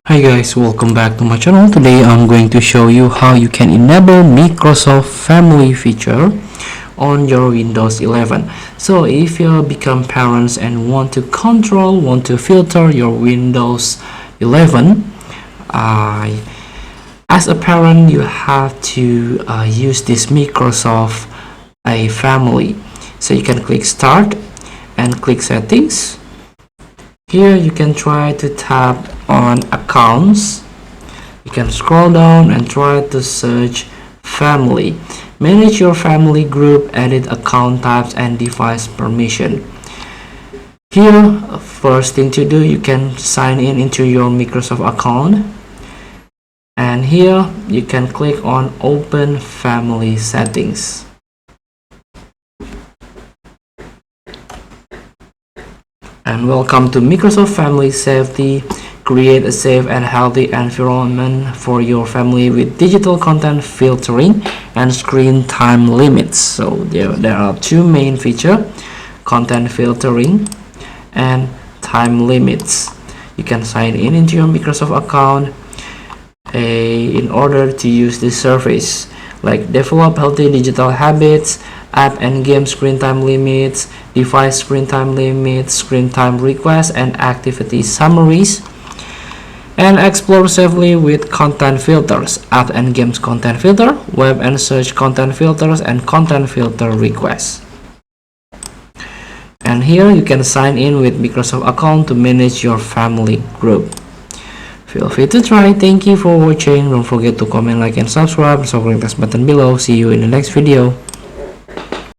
Hi guys, welcome back to my channel. Today I'm going to show you how you can enable Microsoft Family feature on your Windows 11. So if you become parents and want to filter your Windows 11, as a parent you have to use this Microsoft Family. So you can click Start and click Settings. Here you can try to tap on Accounts. You can scroll down and try to search Family. Manage your family group, edit account types and device permission. Here, first thing to do, you can sign in into your Microsoft account. And here you can click on Open Family Settings. And welcome to Microsoft Family Safety. Create a safe and healthy environment for your family with digital content filtering and screen time limits. So there are two main features: content filtering and time limits. You can sign in into your Microsoft account in order to use this service, like develop healthy digital habits, app and game screen time limits, device screen time limits, screen time requests and activity summaries, and explore safely with content filters, app and games content filter, web and search content filters, and content filter requests. And here you can sign in with Microsoft account to manage your family group. Feel free to try. Thank you for watching. Don't forget to comment, like, and subscribe. So click the button below. See you in the next video.